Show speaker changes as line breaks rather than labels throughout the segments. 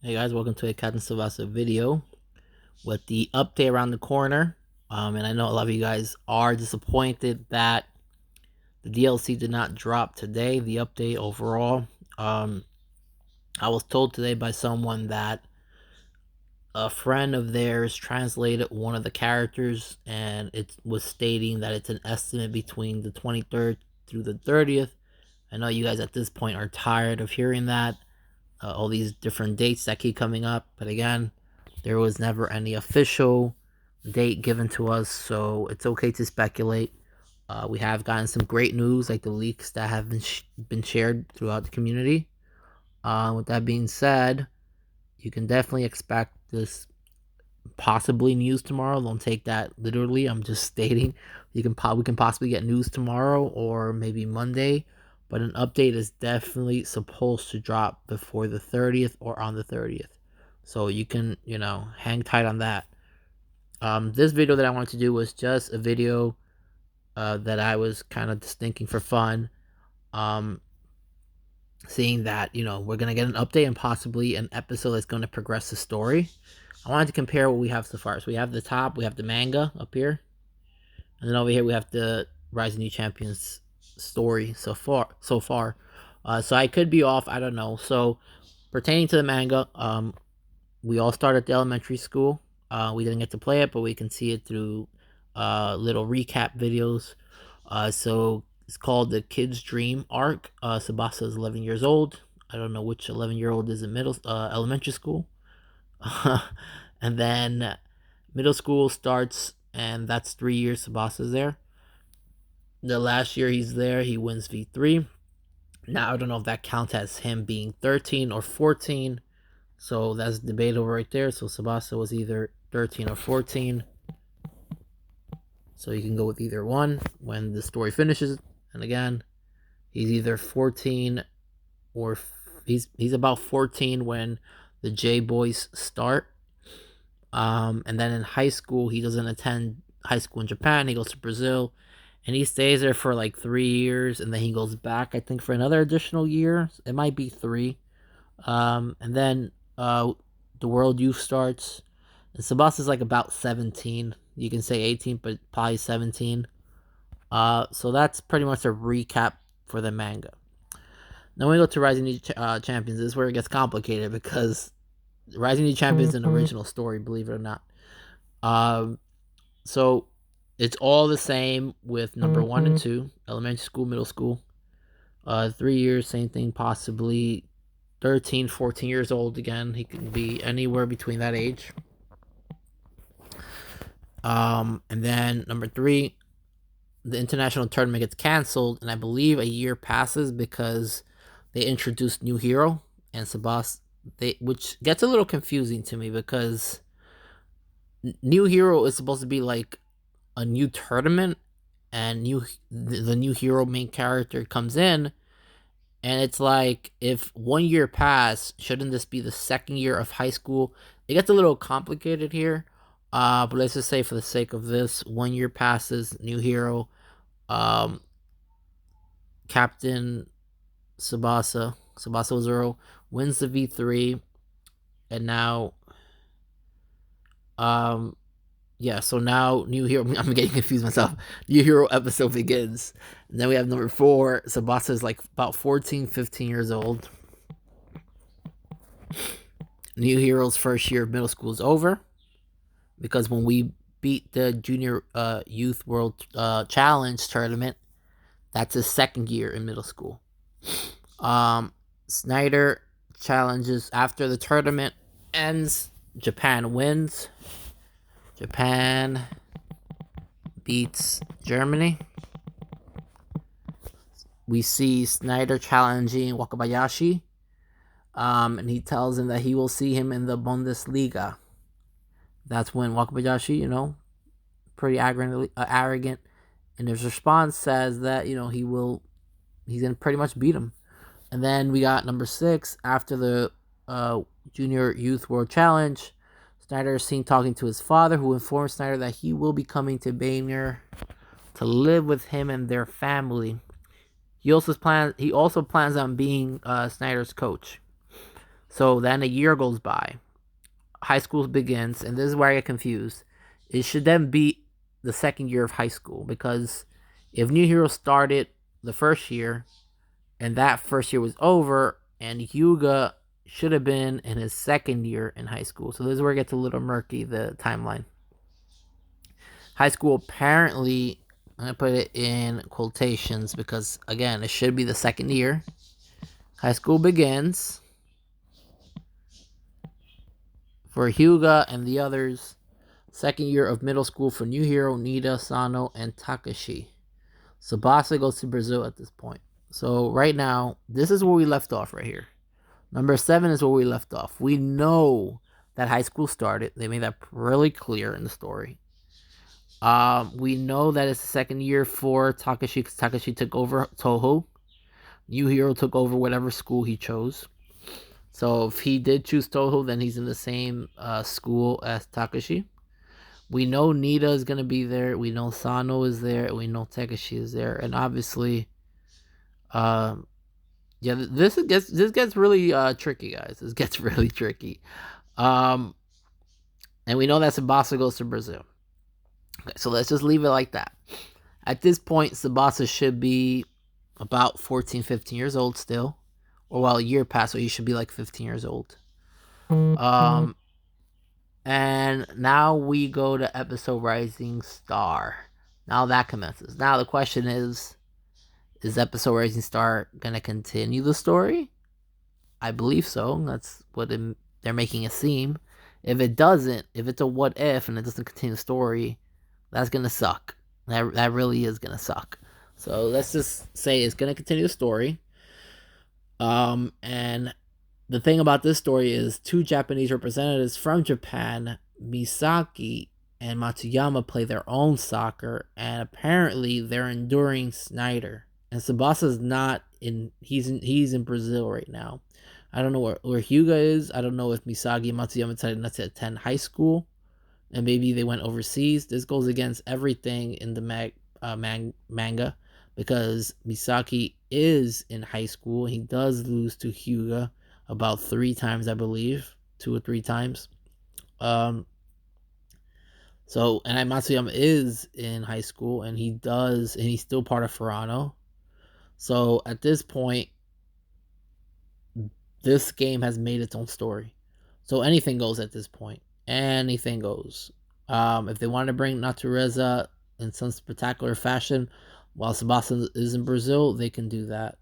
Hey guys, welcome to a Captain Tsubasa video with the update around the corner. And I know a lot of you guys are disappointed that the DLC did not drop today, the update overall. Um, I was told today by someone that a friend of theirs translated one of the characters and it was stating that it's an estimate between the 23rd through the 30th. I know you guys at this point are tired of hearing that. All these different dates that keep coming up. But again, there was never any official date given to us, so it's okay to speculate. We have gotten some great news, like the leaks that have been shared throughout the community. With that being said, you can definitely expect this possibly news tomorrow. Don't take that literally. I'm just stating we can possibly get news tomorrow or maybe Monday, but an update is definitely supposed to drop before the 30th or on the 30th. So you can, hang tight on that. This video that I wanted to do was just a video that I was kind of just thinking for fun. Um, Seeing that, we're going to get an update and possibly an episode that's going to progress the story. I wanted to compare what we have so far. So we have the top, we have the manga up here. And then over here we have the Rising New Champions story so far. So I could be off, I don't know. So pertaining to the manga, we all start at the elementary school. We didn't get to play it, but we can see it through little recap videos. So it's called the Kid's Dream arc. Tsubasa is 11 years old. I don't know which 11-year-old is in elementary school. And then middle school starts, and that's 3 years Tsubasa's there. The last year he's there, he wins V3. Now, I don't know if that counts as him being 13 or 14. So that's debatable right there. So Tsubasa was either 13 or 14. So you can go with either one when the story finishes. And again, he's either 14 or he's about 14 when the J Boys start. And then in high school, he doesn't attend high school in Japan. He goes to Brazil, and he stays there for like 3 years, and then he goes back, I think, for another additional year. It might be 3. And then the World Youth starts, and Tsubasa's like about 17. You can say 18, but probably 17. So that's pretty much a recap for the manga. Then we go to Rising New Champions. This is where it gets complicated because Rising New Champions is an original story, believe it or not. So it's all the same with number 1 and 2, elementary school, middle school. 3 years, same thing, possibly 13, 14 years old again. He can be anywhere between that age. And then number 3, the international tournament gets canceled, and I believe a year passes because they introduced new hero and Tsubasa, which gets a little confusing to me because new hero is supposed to be like a new tournament, and the new hero main character comes in, and it's like, if 1 year passed, shouldn't this be the second year of high school? It gets a little complicated here, but let's just say for the sake of this, 1 year passes, new hero, Captain Tsubasa 0 wins the V3, and now yeah, so now new hero, I'm getting confused myself. New hero episode begins. And then we have number 4, Tsubasa is like about 14, 15 years old. New hero's first year of middle school is over because when we beat the junior youth world challenge tournament, that's his second year in middle school. Snyder challenges after the tournament ends. Japan wins. Japan beats Germany. We see Snyder challenging Wakabayashi. And he tells him that he will see him in the Bundesliga. That's when Wakabayashi, pretty arrogant, in his response says that, he's going to pretty much beat him. And then we got number 6, after the Junior Youth World Challenge, Snyder is seen talking to his father, who informs Snyder that he will be coming to Banger to live with him and their family. He also plans on being Snyder's coach. So then a year goes by. High school begins, and this is where I get confused. It should then be the second year of high school, because if New Hero started the first year and that first year was over, and Hyuga should have been in his second year in high school. So this is where it gets a little murky, the timeline. High school apparently, I'm going to put it in quotations because, again, it should be the second year. High school begins for Hyuga and the others. Second year of middle school for New Hero, Nida, Sano, and Takashi. Tsubasa goes to Brazil at this point. So right now, this is where we left off right here. Number 7 is where we left off. We know that high school started. They made that really clear in the story. We know that it's the second year for Takashi because Takashi took over Toho. New Hero took over whatever school he chose. So if he did choose Toho, then he's in the same school as Takashi. We know Nita is going to be there. We know Sano is there. We know Takashi is there. And obviously, yeah, this gets really tricky, guys. This gets really tricky. And we know that Tsubasa goes to Brazil. Okay, so let's just leave it like that. At this point, Tsubasa should be about 14, 15 years old still. Or well, a year passed, so he should be like 15 years old. And now we go to episode Rising Star. Now that commences. Now the question is episode Rising Star going to continue the story? I believe so. That's what they're making it seem. If it doesn't, if it's a what if and it doesn't continue the story, that's going to suck. That really is going to suck. So let's just say it's going to continue the story. And the thing about this story is 2 Japanese representatives from Japan, Misaki and Matsuyama, play their own soccer, and apparently they're enduring Snyder. And Tsubasa's not in. He's in Brazil right now. I don't know where Hyuga is. I don't know if Misaki and Matsuyama decided not to attend high school, and maybe they went overseas. This goes against everything in the manga, because Misaki is in high school. He does lose to Hyuga about 3 times, I believe, 2 or 3 times. So, and Matsuyama is in high school, and he's still part of Furano. So at this point, this game has made its own story. So anything goes at this point. Anything goes. If they want to bring Natureza in some spectacular fashion while Tsubasa is in Brazil, they can do that.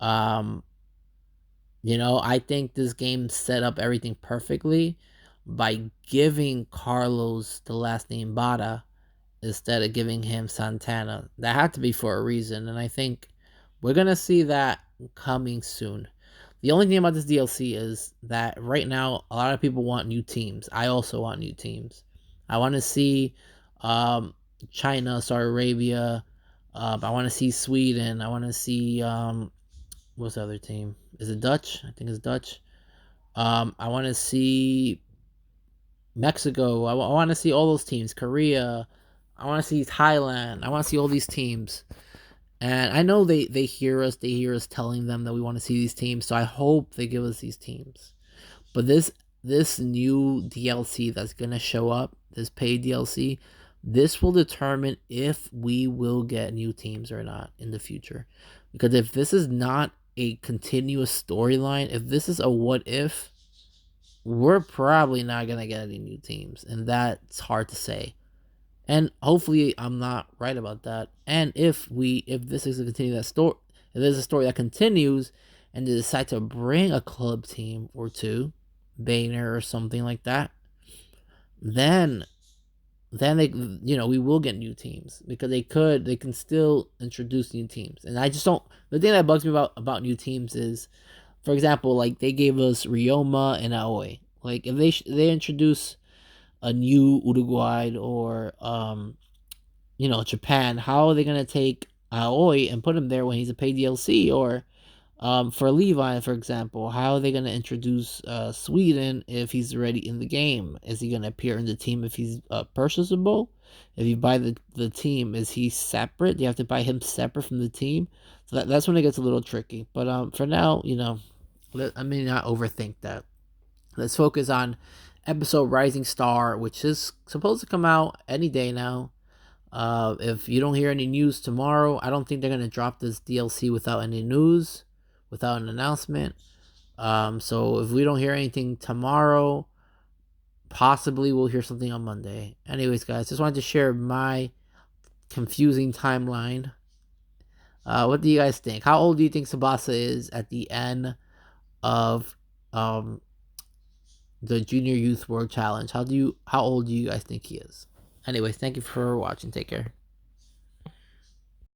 I think this game set up everything perfectly by giving Carlos the last name Bada instead of giving him Santana. That had to be for a reason, and I think we're going to see that coming soon. The only thing about this DLC is that right now, a lot of people want new teams. I also want new teams. I want to see China, Saudi Arabia. I want to see Sweden. I want to see... what's the other team? Is it Dutch? I think it's Dutch. I want to see Mexico. I want to see all those teams. Korea. I want to see Thailand. I want to see all these teams. And I know they hear us. They hear us telling them that we want to see these teams. So I hope they give us these teams. But this new DLC that's going to show up, this paid DLC, this will determine if we will get new teams or not in the future. Because if this is not a continuous storyline, if this is a what if, we're probably not going to get any new teams. And that's hard to say. And hopefully I'm not right about that. And if this is a continue that story, if there's a story that continues and they decide to bring a club team or 2, Boehner or something like that, then they, we will get new teams, because they can still introduce new teams. And I just don't, the thing that bugs me about new teams is, for example, like they gave us Ryoma and Aoi. Like if they introduce a new Uruguay or Japan, how are they gonna take Aoi and put him there when he's a paid DLC? Or for Levi, for example, how are they gonna introduce Sweden if he's already in the game? Is he gonna appear in the team if he's purchasable? If you buy the team, is he separate? Do you have to buy him separate from the team? So that's when it gets a little tricky. But for now, I mean, not overthink that. Let's focus on episode Rising Star, which is supposed to come out any day now. If you don't hear any news tomorrow, I don't think they're gonna drop this DLC without any news, without an announcement. So if we don't hear anything tomorrow, possibly we'll hear something on Monday. Anyways, guys, just wanted to share my confusing timeline. What do you guys think? How old do you think Tsubasa is at the end of um the Junior Youth World Challenge? How old do you guys think he is? Anyways, thank you for watching. Take care.